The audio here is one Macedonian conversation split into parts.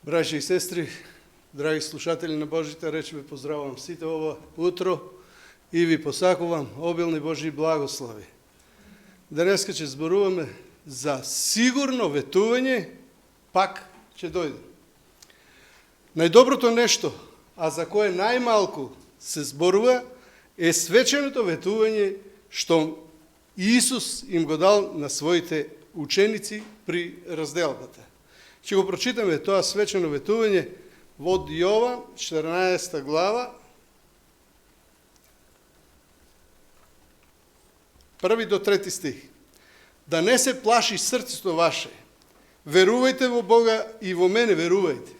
Браќа и сестри, драги слушатели на Божјата реч, ве поздравувам сите ова утро и ви посакувам обилни Божји благослови. Денеска ќе зборуваме за сигурно ветување, пак ќе дојде. Најдоброто нешто, а за кое најмалку се зборува, е свеченото ветување што Исус им го дал на своите ученици при разделбата. Ќе го прочитаме тоа свечено ветување во Јован 14 глава, 1 до 3 стих. Да не се плаши срцето ваше. Верувајте во Бога и во мене верувајте.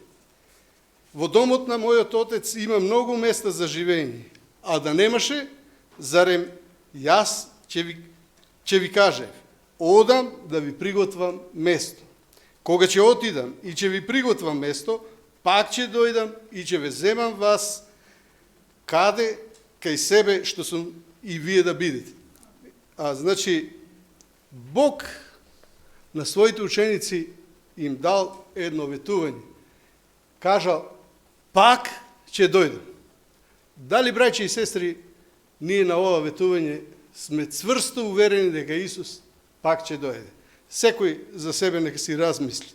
Во домот на мојот отец има многу места за живење, а да немаше, зарем јас ќе ви кажев, одам да ви приготвам место. Кога ќе отидам и ќе ви приготвам место, пак ќе дојдам и ќе ве земам вас каде кај себе што сум и вие да бидете. Значи, Бог на своите ученици им дал едно ветување. Кажал, пак ќе дојдам. Дали, браќи и сестри, ние на ова ветување сме цврсто уверени дека Исус пак ќе дојде? Секој за себе нека си размисли.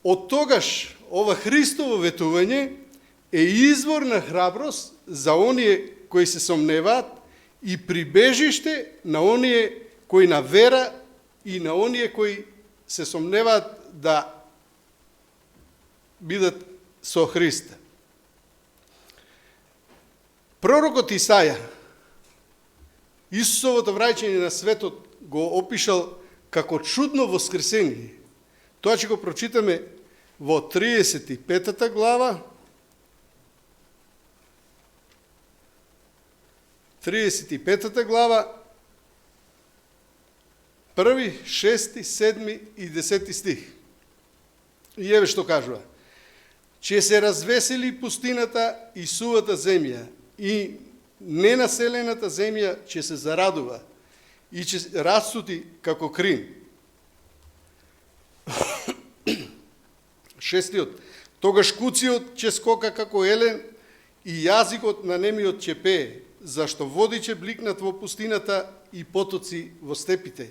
Од тогаш ова Христово ветување е извор на храброст за оние кои се сомневаат и прибежиште на оние кои на вера и на оние кои се сомневаат да бидат со Христа. Пророкот Исаја Исусовото враќање на светот го опишал како чудно воскресение. Тоа ќе го прочитаме во 35 глава, 35 глава, 1, 6, 7 и 10 стих. И еве што кажува. Ќе се развесели пустината и сувата земја, и ненаселената земја ќе се зарадува, и ќе расцути како крин. 6. Тогаш куциот ќе скока како елен и јазикот на немиот ќе пее, зашто води ќе бликнат во пустината и потоци во степите.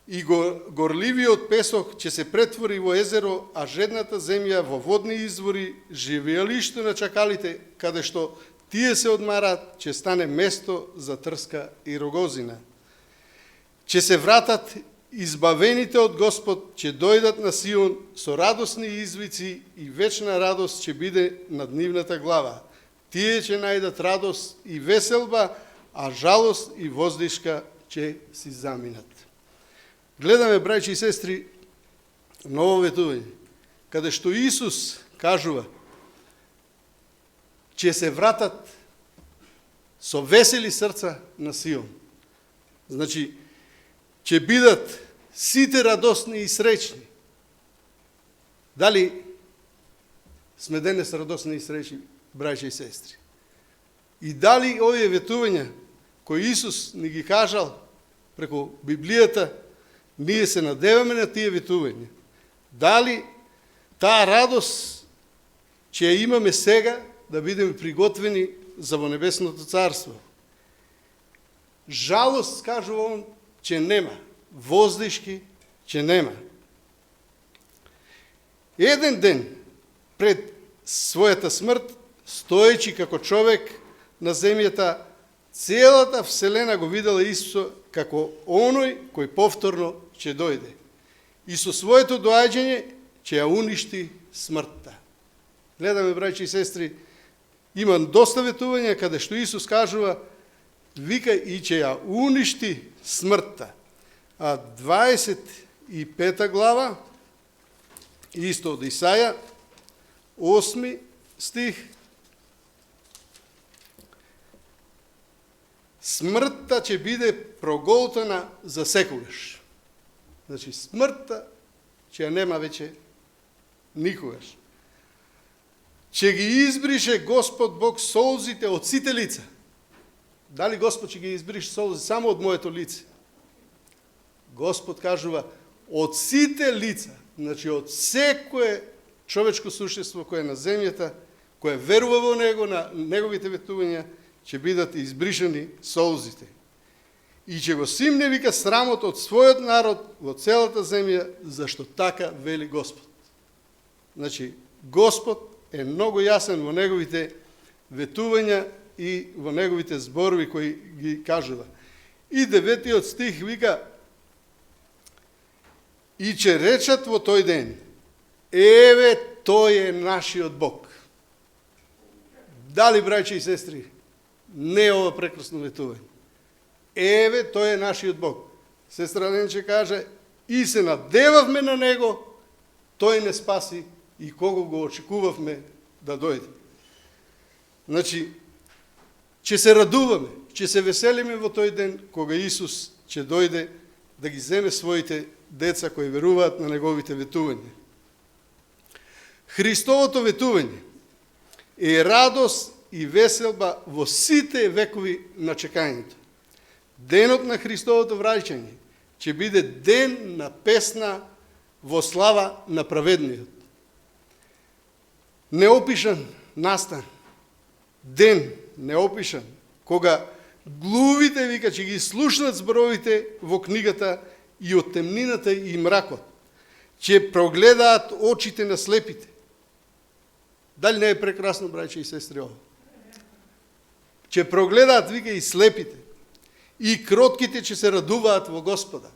И горливиот песок ќе се претвори во езеро, а жедната земја во водни извори, живеалиште на чакалите, каде што тие се одмарат, ќе стане место за трска и рогозина. Ќе се вратат избавените од Господ, ќе дојдат на Сион со радосни извици и вечна радост ќе биде над нивната глава. Тие ќе најдат радост и веселба, а жалост и воздишка ќе си заминат. Гледаме, браќи и сестри, ново ветување, каде што Исус кажува, ќе се вратат со весели срца на Сион. Значи, ќе бидат сите радосни и среќни. Дали сме денес радосни и среќни, браќа и сестри? И дали овие ветувања кои Исус ни ги кажал преку Библијата, ние се надеваме на тие ветувања? Дали таа радост ќе ја имаме сега да бидеме приготвени за во небесното царство? Жалост, кажува он, ќе нема. Воздишки ќе нема. Еден ден пред својата смрт, стоечи како човек на земјата, целата вселена го видела Исуса како оној кој повторно ќе дојде. И со своето доаѓање ќе ја уништи смртта. Гледаме, браќи и сестри, има доста ветувања каде што Исус кажува, вика и ќе ја уништи смртта. 25 глава, исто од Исаја, 8 стих. Смртта ќе биде проголтана за секогаш. Значи, смртта ќе ја нема веќе никогаш. Ќе ги избрише Господ Бог солзите од сите лица. Дали Господ ќе ги избрише солзи само од моето лице? Господ кажува од сите лица, значи од секое човечко существо кое е на земјата, кое верува во него, на неговите ветувања, ќе бидат избришани солзите. И ќе го симне, вика, срамот од својот народ во целата земја, зашто така вели Господ. Значи, Господ е многу јасен во неговите ветувања и во неговите зборови кои ги кажува. И 9 стих вика: и ќе речат во тој ден: еве, тој е нашиот Бог. Дали, браќи и сестри, не е ова прекрасно ветување? Еве, тој е нашиот Бог. Сестра Ленче каже: и се надевавме на него, тој не спаси и кого го очекувавме да дојде. Значи, ќе се радуваме, ќе се веселиме во тој ден кога Исус ќе дојде да ги земе своите деца кои веруваат на неговите ветувања. Христовото ветување е радост и веселба во сите векови на чекањето. Денот на Христовото враќање ќе биде ден на песна во слава на праведниот. Неопишан настан, ден неопишан, кога глувите, вика, ќе ги слушнат зборовите во книгата и од темнината и мракот. Ќе прогледаат очите на слепите. Дали не е прекрасно, браќа и сестри, ово? Ќе прогледаат, вика, и слепите. И кротките ќе се радуваат во Господа.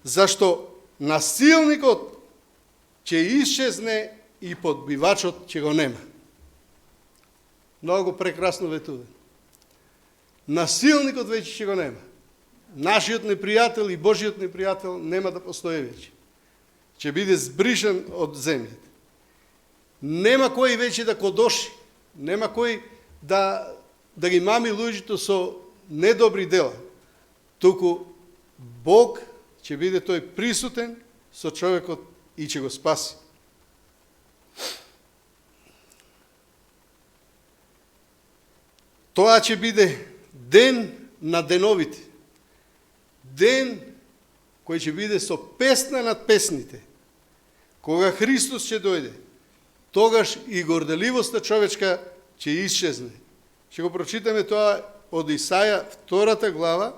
Зашто насилникот ќе исчезне и подбивачот ќе го нема. Многу прекрасно ветување. Насилникот веќе ќе го нема. Нашиот непријател и Божиот непријател нема да постои веќе. Ќе биде збришен од земјата. Нема кој веќе да кодоши, нема кој да ги мами луѓето со недобри дела. Туку Бог ќе биде тој присутен со човекот и ќе го спаси. Тоа ќе биде ден на деновите. Ден кој ќе биде со песна над песните. Кога Христос ќе дојде, тогаш и горделивоста човечка ќе исчезне. Ќе го прочитаме тоа од Исаја 2 глава.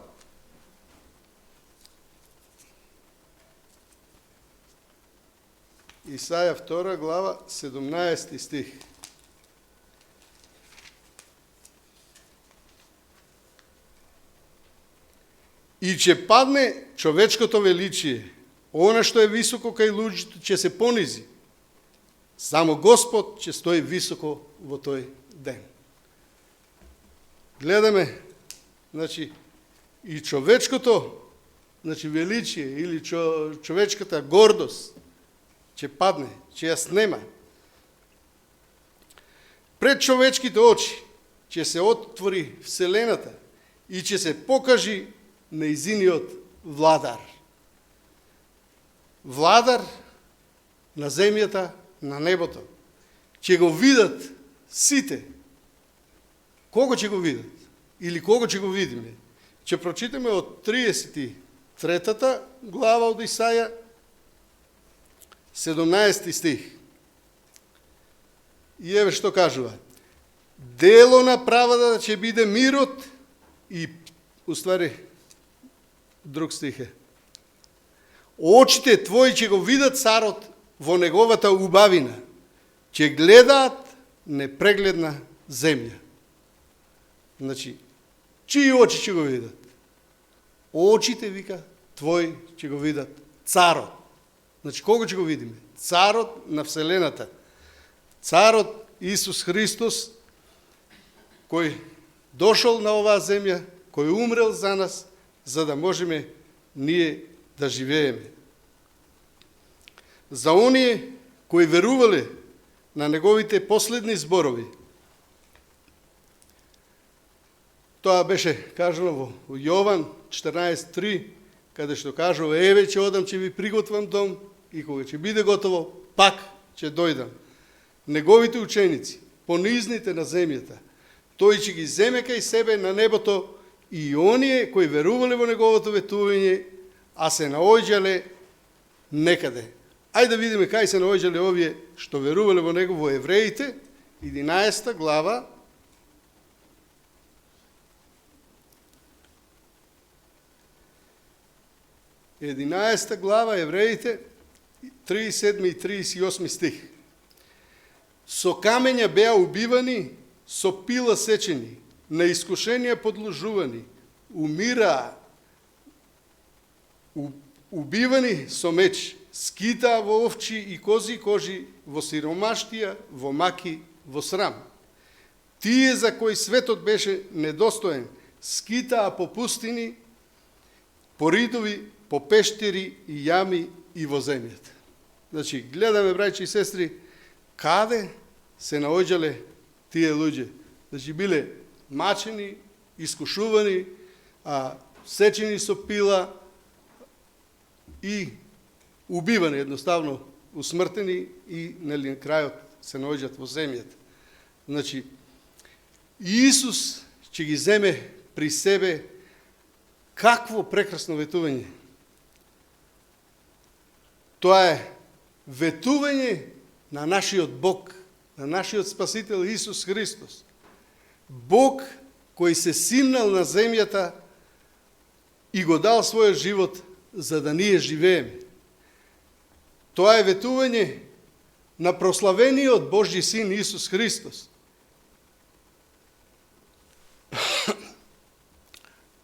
Исаја 2 глава 17 стих. И ќе падне човечкото величие, она што е високо кај луѓето ќе се понизи. Само Господ ќе стои високо во тој ден. Гледаме, значи, и човечкото, значи, величие или човечката гордост ќе падне, ќе ја снема. Пред човечките очи ќе се отвори вселената и ќе се покажи неизиниот владар. Владар на земјата, на небото. Ќе го видат сите. Кого ќе го видат? Или кого ќе го видиме? Ќе прочитаме од 33 глава од Исаја, 17 стих. И еве што кажува. Дело на правдата ќе биде мирот и, уствари, друг стих е. Очите твои ќе го видат царот во неговата убавина. Ќе гледаат непрегледна земја. Значи, чии очи ќе го видат? Очите, вика, твои ќе го видат царот. Значи, кого ќе го видиме? Царот на вселената. Царот Исус Христос, кој дошол на оваа земја, кој умрел за нас, за да можеме ние да живееме. За оние кои верувале на неговите последни зборови, тоа беше кажано во Јован 14:3, каде што кажува: еве ќе одам, ќе ви приготвам дом и кога ќе биде готово, пак ќе дојдам. Неговите ученици, понизните на земјата, тој ќе ги земе кај себе на небото и оние кои верувале во неговото ветување, а се наоѓале некаде. Ајде да видиме кај се наоѓале овие што верувале во него во Евреите, 11 глава, 11 глава Евреите, 37 и 38 стих. Со камења беа убивани, со пила сечени, на искушенија подложувани, умираа, убивани со меч, скитаа во овчи и кози кожи, во сиромаштија, во маки, во срам. Тие за кои светот беше недостоен, скитаа по пустини, по ридови, по пештери и јами и во земјата. Значи, гледаме, браќи и сестри, каде се наоѓале тие луѓе. Значи, биле мачени, искушувани, сечени со пила и убивани, едноставно усмртени и на крајот се наоѓат во земјата. Значи, Исус ќе ги земе при себе. Какво прекрасно ветување! Тоа е ветување на нашиот Бог, на нашиот Спасител Исус Христос. Бог кој се симнал на земјата и го дал својот живот за да ние живееме. Тоа е ветување на прославениот Божји Син Исус Христос,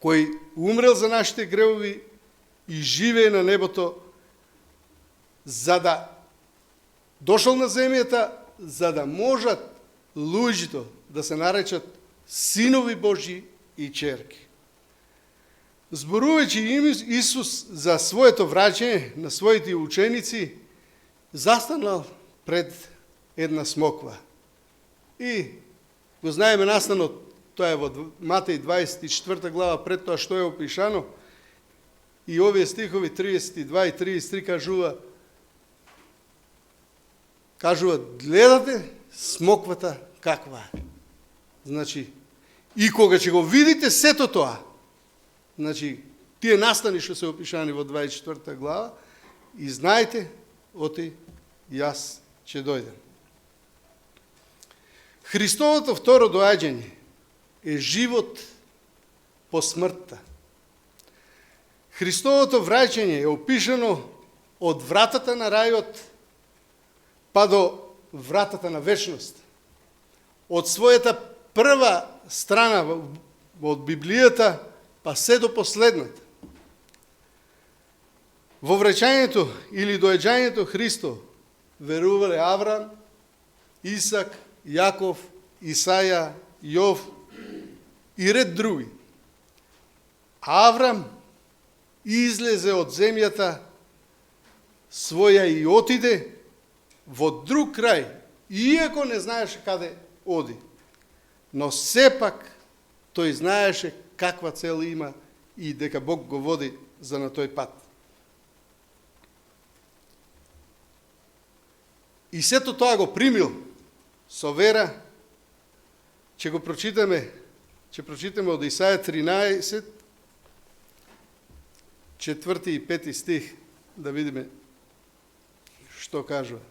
кој умрел за нашите гревови и живее на небото, за да дошол на земјата, за да можат луѓето да се наречат синови Божји и черки. Зборувајќи Исус за своето враќање на своите ученици, застанал пред една смоква. И го знаеме настанот, тоа е во Матеј 24 глава, пред тоа што е опишано, и овие стихови 32 и 33 кажуваат, гледате смоквата каква е. Значи, и кога ќе го видите сето тоа, значи, тие настани што се опишани во 24 глава, и знаете, оти јас ќе дојдем. Христовото второ доаѓање е живот по смртта. Христовото враќање е опишано од вратата на рајот па до вратата на вечност. Од својата прва страна од Библијата па се до последната. Во враќањето или доаѓањето Христо верувале Аврам, Исак, Јаков, Исаја, Јов и ред други. Аврам излезе од земјата своја и отиде во друг крај, иако не знаеше каде оди. Но сепак тој знаеше каква цел има и дека Бог го води за на тој пат. И сето тоа го примил со вера. Ќе го прочитаме, од Исаја 13, 4 и 5 стих, да видиме што кажува.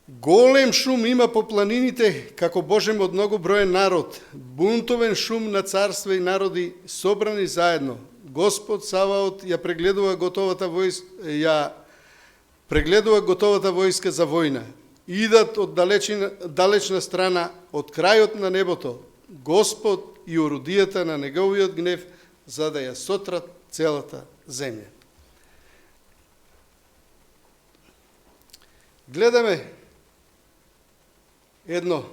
Голем шум има по планините, како Божем од многу броен народ, бунтовен шум на царства и народи, собрани заедно. Господ Саваот ја прегледува готовата војска за војна. Идат од далечна страна, од крајот на небото, Господ и орудијата на неговиот гнев, за да ја сотрат целата земја. Гледаме едно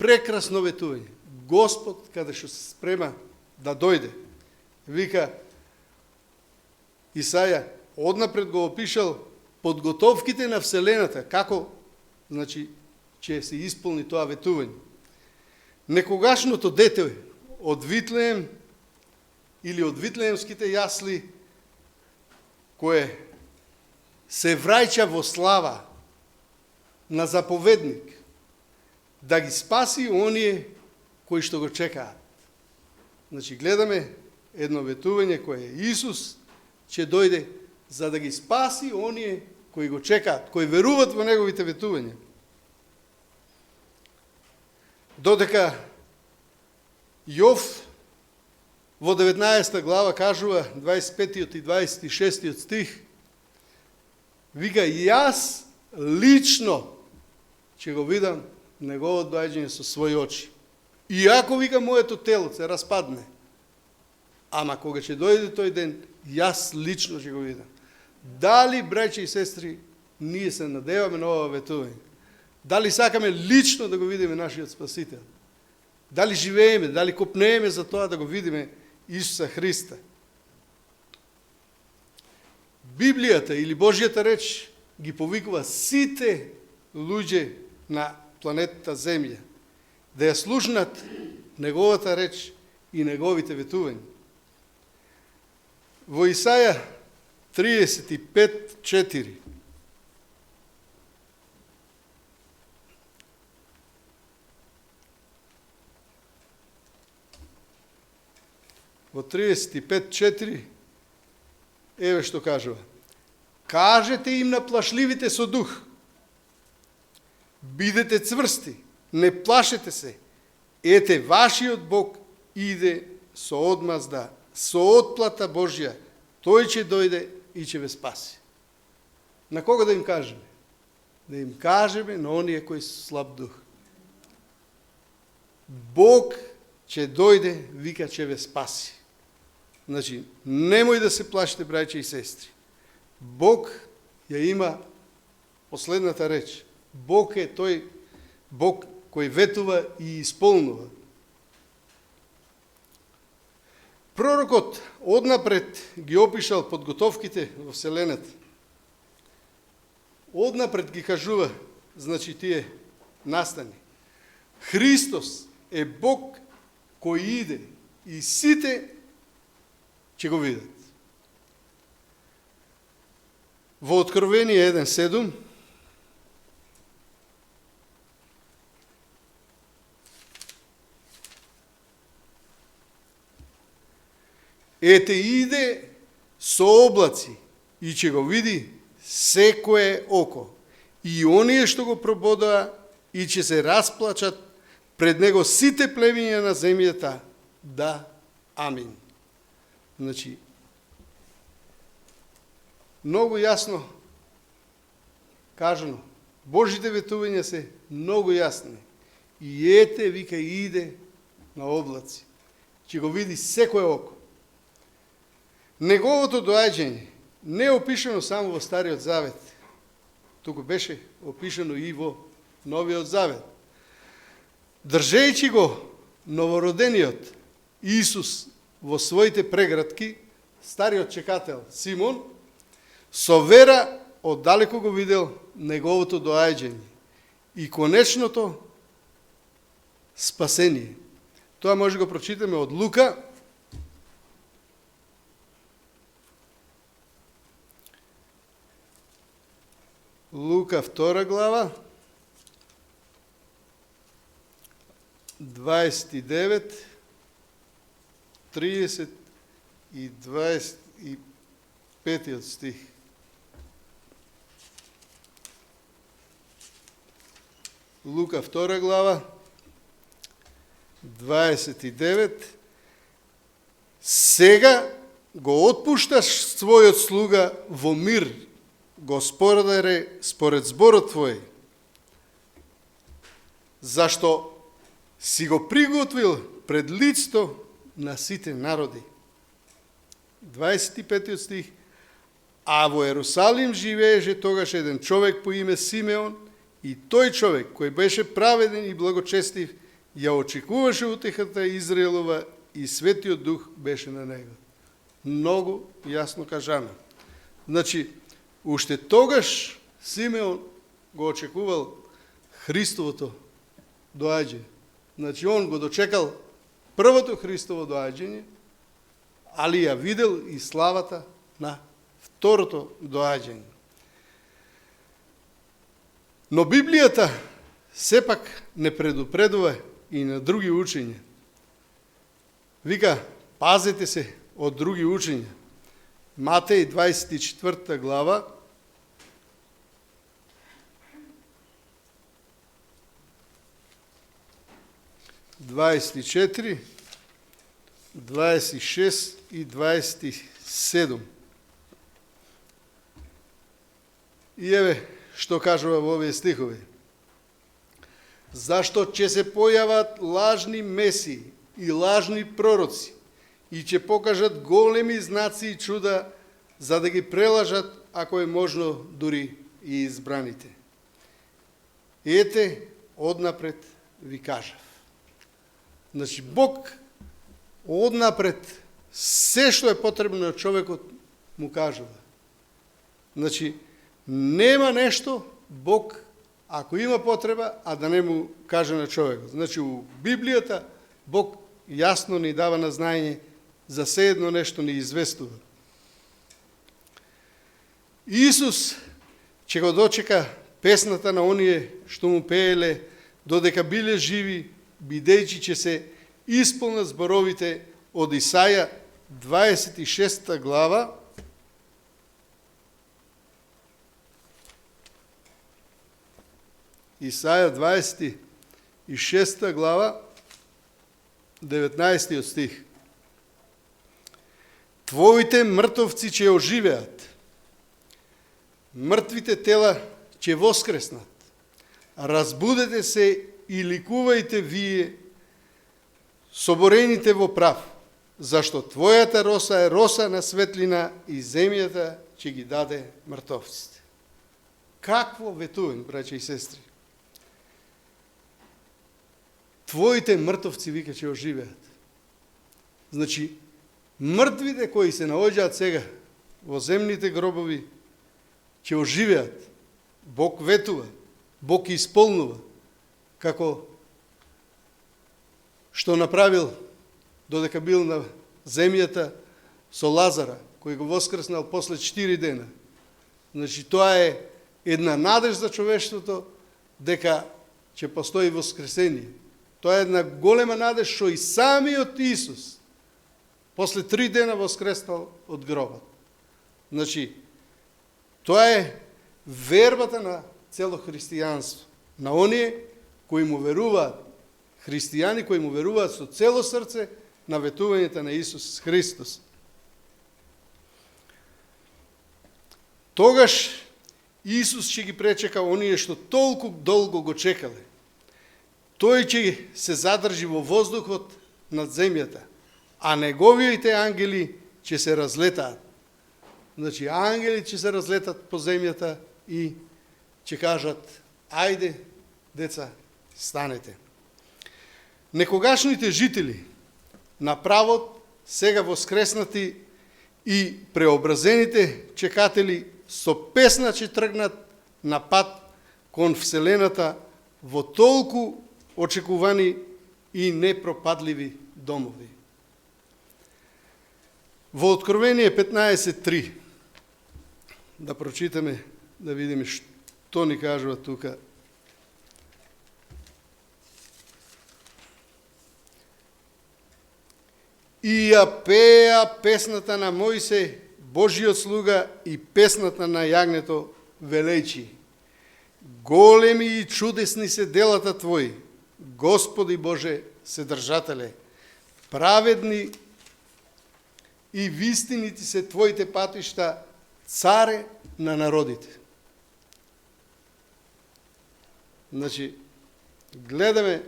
прекрасно ветување. Господ, каде што се спрема да дојде, вика Исаја, однапред го опишал подготовките на Вселената, како, значи, ќе се исполни тоа ветување. Некогашното дете од Витлеем или од Витлеемските јасли, кое се враќа во слава на заповедник, да ги спаси оние кои што го чекаат. Значи, гледаме едно ветување кое е Исус, ќе дојде за да ги спаси оние кои го чекаат, кои веруваат во неговите ветувања. Додека Јов во 19 глава кажува, 25 и 26 стих, вика, јас лично ќе го видам неговото доаѓање со своји очи. Иако, вика, моето тело се распадне, ама кога ќе дојде тој ден, јас лично ќе го видам. Дали, браќа и сестри, ние се надеваме на ова ветување? Дали сакаме лично да го видиме нашиот Спасител? Дали живееме, дали копнееме за тоа да го видиме Исуса Христа? Библијата или Божјата реч ги повикува сите луѓе на планетата Земја да ја слушнат неговата реч и неговите ветувања. Во Исаја 35:4 во 35:4 еве што кажува. Кажете им на плашливите со дух, бидете цврсти, не плашете се, ете вашиот Бог иде со одмазда, со отплата Божја, тој ќе дојде и ќе ве спаси. На кого да им кажеме? Да им кажеме на оние кои се слаб дух. Бог ќе дојде, вика, ќе ве спаси. Значи, немој да се плашите, браќа и сестри. Бог ја има последната реч. Бог е тој Бог кој ветува и исполнува. Пророкот однапред ги опишал подготовките во Вселената. Однапред ги кажува, значи, тие настани. Христос е Бог кој иде и сите ќе го видат. Во Откровение 1:7 ете иде со облаци и ќе го види секое око, и оние што го прободаа, и ќе се расплачат пред него сите племиња на земјата. Да, амин. Значи, многу јасно кажано, Божите ветувања се многу јасни. И ете, вика, иде на облаци. Ќе го види секое око. Неговото доаѓање не е опишано само во Стариот Завет, туку беше опишано и во Новиот Завет. Држејќи го новородениот Исус во своите прегратки, стариот чекател Симон, со вера оддалеку го видел неговото доаѓање и конечното спасение. Тоа може да го прочитаме од Лука, Лука 2 глава, 29, 30 и 25 стих. Лука 2 глава, 29. Сега го отпушташ својот слуга во мир, Господаре, според зборот Твој, зашто си го приготвил пред лицето на сите народи. 25 стих. А во Ерусалим живееше тогаш еден човек по име Симеон, и тој човек, кој беше праведен и благочестив, ја очекуваше утехата Израелова и Светиот Дух беше на него. Многу јасно кажано. Значи, уште тогаш Симеон го очекувал Христовото доаѓање. Значи, он го дочекал првото Христово доаѓање, али ја видел и славата на второто доаѓање. Но Библијата сепак не предупредува и на други учења. Вика, пазете се од други учења. Матеј 24 глава, 24, 26 и 27. И еве што кажува во овие стихови. Зашто ќе се појават лажни месии и лажни пророци и ќе покажат големи знаци и чуда, за да ги прелажат, ако е можно, дури и избраните. Ете, однапред ви кажав. Значи, Бог однапред се што е потребно на човекот му кажува. Значи, нема нешто Бог, ако има потреба, а да не му каже на човекот. Значи, у Библијата Бог јасно ни дава на знаење за се едно нешто ни известува. Исус ќе го дочека песната на оние што му пееле додека биле живи, бидејќи ќе се исполнат зборовите од Исаја 26 глава, Исаја 26 глава, 19 стих. Твоите мртовци ќе оживеат, мртвите тела ќе воскреснат. Разбудете се и ликувајте вие, соборените во прав, зашто твојата роса е роса на светлина и земјата ќе ги даде мртовците. Какво ветување, браќа и сестри? Твоите мртовци, вика, ќе оживеат. Значи, мртвите кои се наоѓаат сега во земните гробови, ќе оживеат. Бог ветува, Бог исполнува, како што направил додека бил на земјата со Лазара, кој го воскреснал после 4 дена. Значи, тоа е една надеж за човештвото дека ќе постои воскресение. Тоа е една голема надеж што и самиот Исус после 3 дена воскреснал од гробот. Значи, тоа е вербата на цело христијанство, на оние кои му веруваат, христијани кои му веруваат со цело срце на ветувањето на Исус Христос. Тогаш Исус ќе ги пречека оние што толку долго го чекале. Тој ќе се задржи во воздухот над земјата, а неговите ангели ќе се разлетаат. Значи, ангели ќе се разлетат по земјата и ќе кажат, ајде, деца, станете. Некогашните жители на правот, сега воскреснати и преобразените чекатели со песна ќе тргнат на пат кон Вселената во толку очекувани и непропадливи домови. Во Откровение 15.3 да прочитаме, да видиме што ни кажува тука. И ја пеа песната на Мојсе, Божиот слуга, и песната на јагнето, велејчи: големи и чудесни се делата Твои, Господи Боже Седржателе, праведни и вистинити се Твоите патишта, царе на народите. Значи, гледаме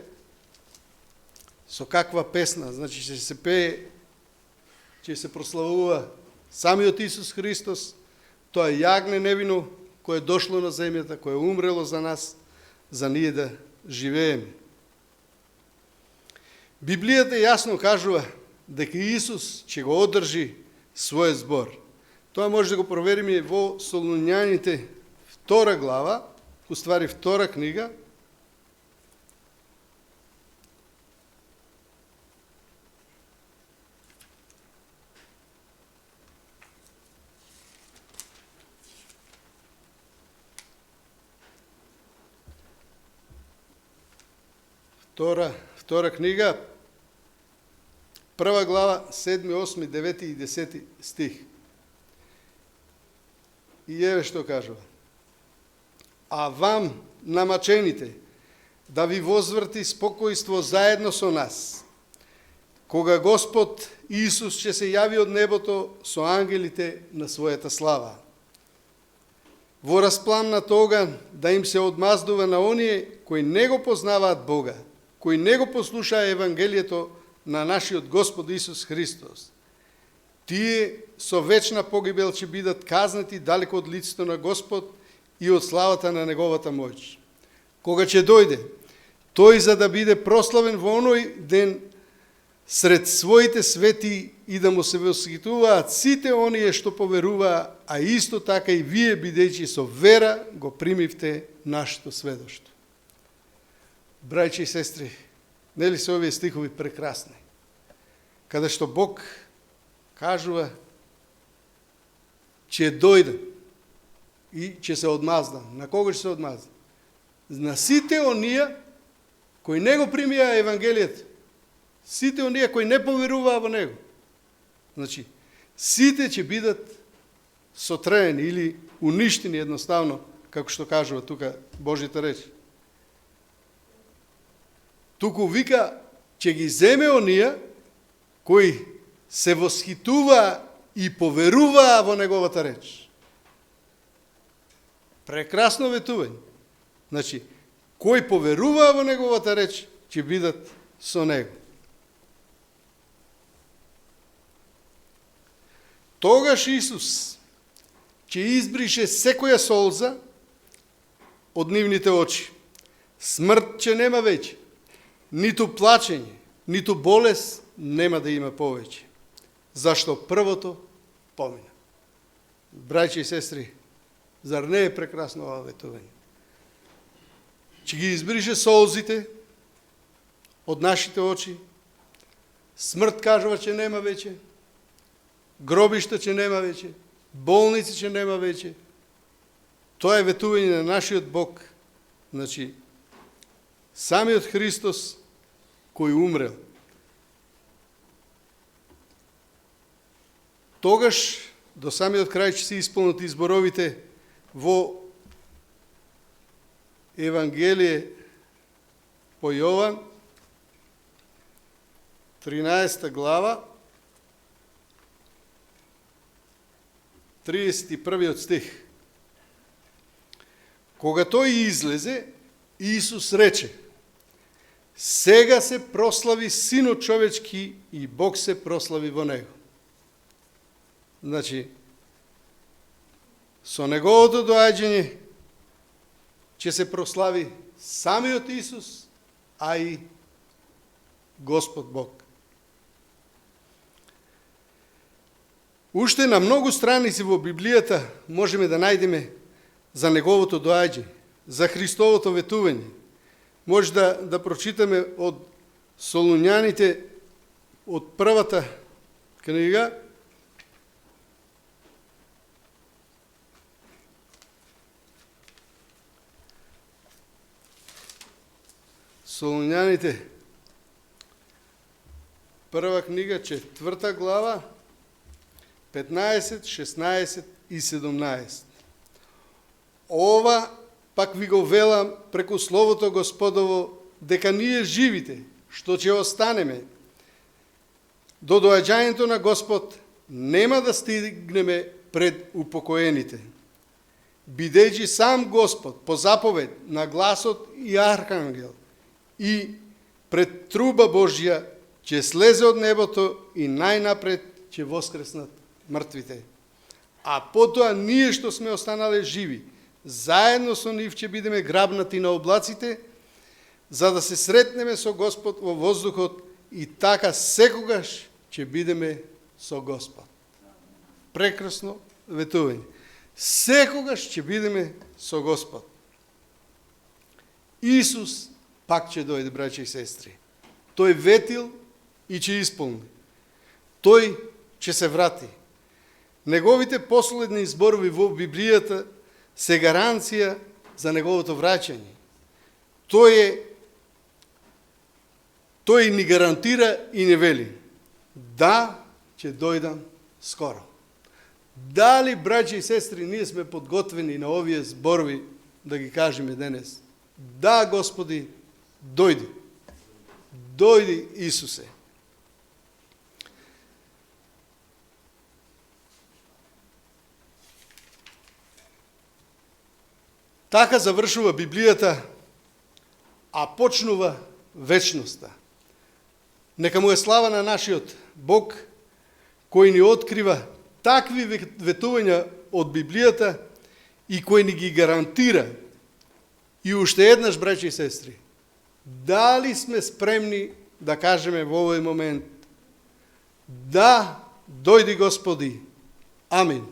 со каква песна, значи ќе се пее, ќе се прославува самиот Исус Христос, тоа јагне невино кое е дошло на земјата, кое е умрело за нас, за ние да живееме. Библијата јасно кажува дека Исус ќе го одржи својот збор. Тоа може да го провериме во Солуњаните 2 глава, уствари 2 книга, Втора книга, 1 глава, 7, 8, 9 и 10 стих. И еве што кажува. А вам, намачените, да ви возврати спокојство заедно со нас, кога Господ Исус ќе се јави од небото со ангелите на својата слава. Во распламнат оган да им се одмаздува на оние кои не го познаваат Бога, кои не го послушаа Евангелието на нашиот Господ Исус Христос. Тие со вечна погибел ќе бидат казнати далеко од лицето на Господ и од славата на Неговата моќ. Кога ќе дојде, тој за да биде прославен во оној ден сред своите свети и да му се восхитуваат сите оние што поверуваа, а исто така и вие, бидејќи со вера го примивте нашето сведоштво. Браќи и сестри, нели се овие стихови прекрасни? Каде што Бог кажува ќе дојде и ќе се одмазда. На кого ќе се одмазда? На сите оние кои не го примија Евангелието. Сите оние кои не поверуваа во него. Значи, сите ќе бидат сотреени или уништени едноставно, како што кажува тука Божјата реч. Туку вика, ќе ги земе оние кои се восхитуваа и поверуваа во неговата реч. Прекрасно ветување. Значи, кои поверуваа во неговата реч, ќе бидат со него. Тогаш Исус ќе избрише секоја солза од нивните очи. Смрт ќе нема веќе, ниту плачење, ниту болест нема да има повеќе. Зашто првото помина. Браќи и сестри, зар не е прекрасно ова ветување? Ќе ги избрише солзите од нашите очи. Смрт, кажува, ќе нема веќе. Гробишта ќе нема веќе, болници ќе нема веќе. Тоа е ветување на нашиот Бог. Значи, самиот Христос кој умрел. Тогаш, до самиот крај ќе се исполнат изборовите во Евангелие по Јован, 13 глава, 31 стих. Кога тој излезе, Исус рече: сега се прослави Синот човечки и Бог се прослави во него. Значи, со неговото доаѓање ќе се прослави самиот Исус, а и Господ Бог. Уште на многу страници во Библијата можеме да најдеме за неговото доаѓање, за Христовото ветување. Може да прочитаме од Солуњаните, од првата книга, Солуњаните, прва книга, 4 глава, 15, 16 и 17. Ова пак ви го велам преку Словото Господово, дека ние живите, што ќе останеме, до доаѓањето на Господ, нема да стигнеме пред упокоените. Бидејќи сам Господ, по заповед на гласот и архангел, и пред труба Божја, ќе слезе од небото и најнапред ќе воскреснат мртвите. А потоа ние што сме останале живи, заедно со нив ќе бидеме грабнати на облаците, за да се сретнеме со Господ во воздухот и така секогаш ќе бидеме со Господ. Прекрасно ветување. Секогаш ќе бидеме со Господ. Исус пак ќе дојде, браќи и сестри. Тој ветил и ќе исполни. Тој ќе се врати. Неговите последни зборови во Библијата се гаранција за неговото враќање. Тој е Тој ни гарантира и не вели: да, ќе дојдам скоро. Дали, браќи и сестри, ние сме подготвени на овие зборови да ги кажеме денес? Да, Господи, дојди. Дојди, Исусе. Така завршува Библијата, а почнува вечноста. Нека му е слава на нашиот Бог, кој ни открива такви ветувања од Библијата и кој ни ги гарантира. И уште еднаш, браќи и сестри, дали сме спремни да кажеме во овој момент: да, дојди Господи. Амин.